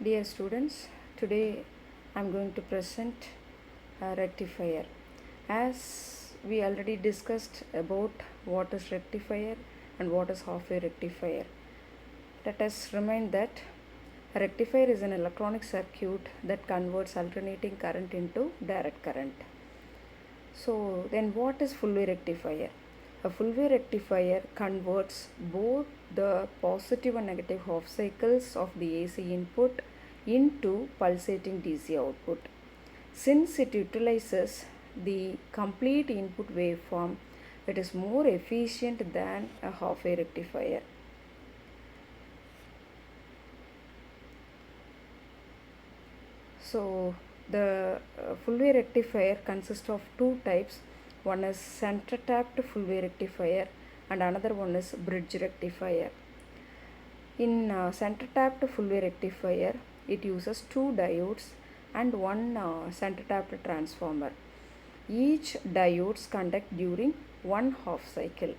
Dear students, today I am going to present a rectifier. As we already discussed about what is rectifier and what is half-wave rectifier, let us remind that a rectifier is an electronic circuit that converts alternating current into direct current. So then what is full-wave rectifier? A full-wave rectifier converts both the positive and negative half cycles of the AC input into pulsating DC output. Since it utilizes the complete input waveform, it is more efficient than a half-wave rectifier. So the full-wave rectifier consists of two types. One is center tapped full-wave rectifier and another one is bridge rectifier. In center tapped full-wave rectifier, it uses two diodes and one center tapped transformer. Each diodes conduct during one half cycle.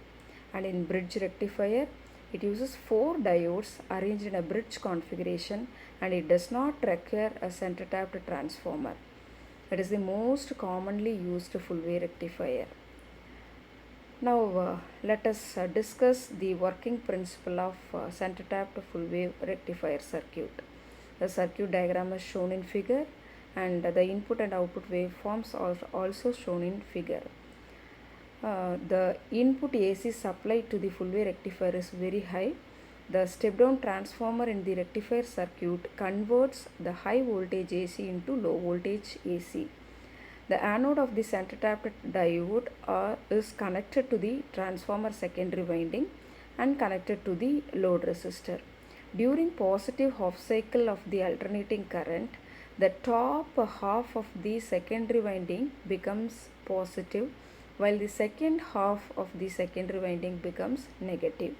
And in bridge rectifier, it uses four diodes arranged in a bridge configuration and it does not require a center tapped transformer. It is the most commonly used full-wave rectifier. Now let us discuss the working principle of center tapped full-wave rectifier circuit. The circuit diagram is shown in figure and the input and output waveforms are also shown in figure. The input AC supply to the full-wave rectifier is very high. The step-down transformer in the rectifier circuit converts the high voltage AC into low voltage AC. The anode of the center tapped diode is connected to the transformer secondary winding and connected to the load resistor. During positive half cycle of the alternating current, the top half of the secondary winding becomes positive while the second half of the secondary winding becomes negative.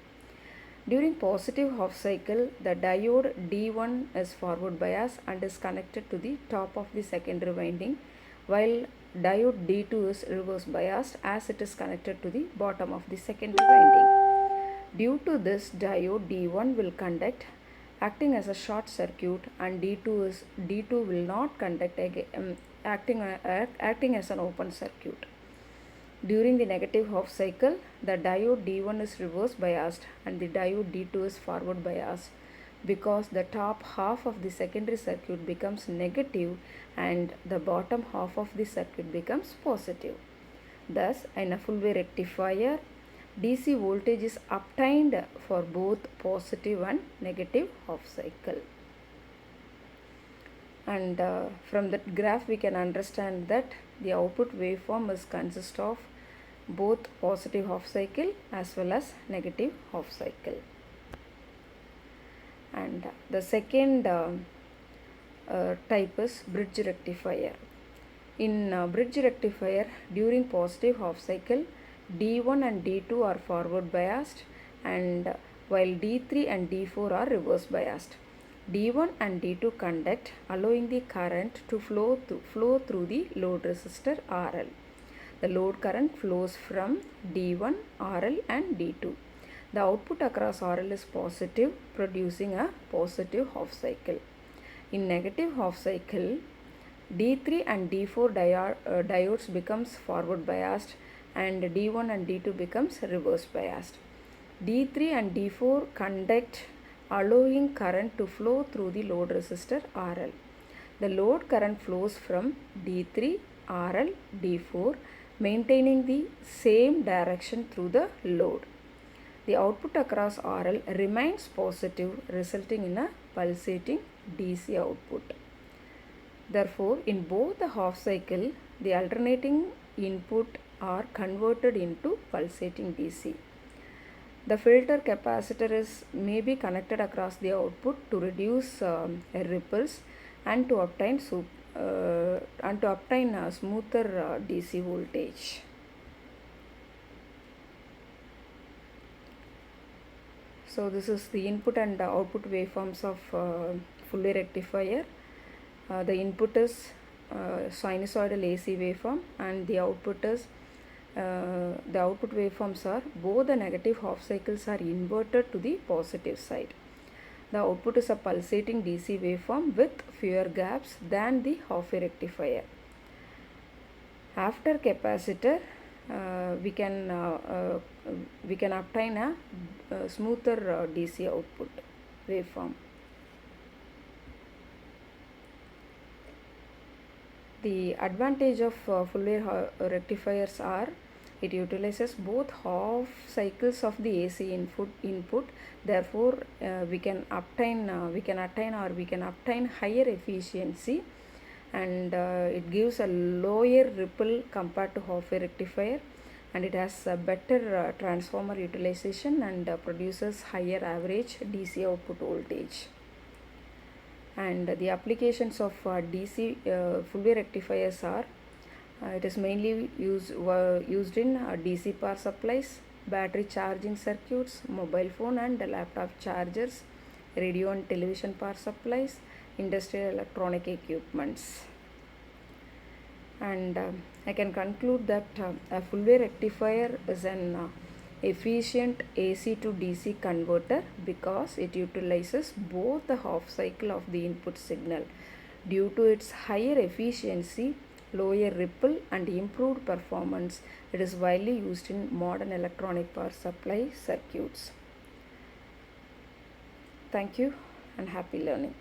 During positive half cycle, the diode D1 is forward bias and is connected to the top of the secondary winding, while diode D2 is reverse biased as it is connected to the bottom of the secondary winding. Due to this, diode D1 will conduct acting as a short circuit and D2 will not conduct acting as an open circuit. During the negative half cycle, the diode D1 is reverse biased and the diode D2 is forward biased because the top half of the secondary circuit becomes negative and the bottom half of the circuit becomes positive. Thus, in a full-wave rectifier, DC voltage is obtained for both positive and negative half cycle. And from that graph we can understand that the output waveform is consist of both positive half cycle as well as negative half cycle. And the second type is bridge rectifier. In bridge rectifier, during positive half cycle, D1 and D2 are forward biased and while D3 and D4 are reverse biased. D1 and D2 conduct, allowing the current to flow through the load resistor RL. The load current flows from D1, RL and D2. The output across RL is positive, producing a positive half cycle. In negative half cycle, D3 and D4 diodes becomes forward biased and D1 and D2 becomes reverse biased. D3 and D4 conduct, allowing current to flow through the load resistor RL. The load current flows from D3, RL, D4, maintaining the same direction through the load. The output across RL remains positive, resulting in a pulsating DC output. Therefore, in both the half cycle, the alternating input are converted into pulsating DC. The filter capacitor may be connected across the output to reduce ripples and to obtain a smoother DC voltage. So this is the input and output waveforms of full-wave rectifier. The input is sinusoidal AC waveform and the output is the output waveforms are both the negative half cycles are inverted to the positive side. The output is a pulsating DC waveform with fewer gaps than the half-wave rectifier. After capacitor, we can obtain a smoother DC output waveform. The advantage of full-wave rectifiers are it utilizes both half cycles of the AC input. Therefore, we can attain higher efficiency, and it gives a lower ripple compared to half-wave rectifier, and it has a better transformer utilization and produces higher average DC output voltage. And the applications of DC full-wave rectifiers are it is mainly used in DC power supplies, battery charging circuits, mobile phone and laptop chargers, radio and television power supplies, industrial electronic equipments. And I can conclude that a full-wave rectifier is an efficient AC to DC converter because it utilizes both the half cycle of the input signal. Due to its higher efficiency, lower ripple and improved performance, it is widely used in modern electronic power supply circuits. Thank you and happy learning.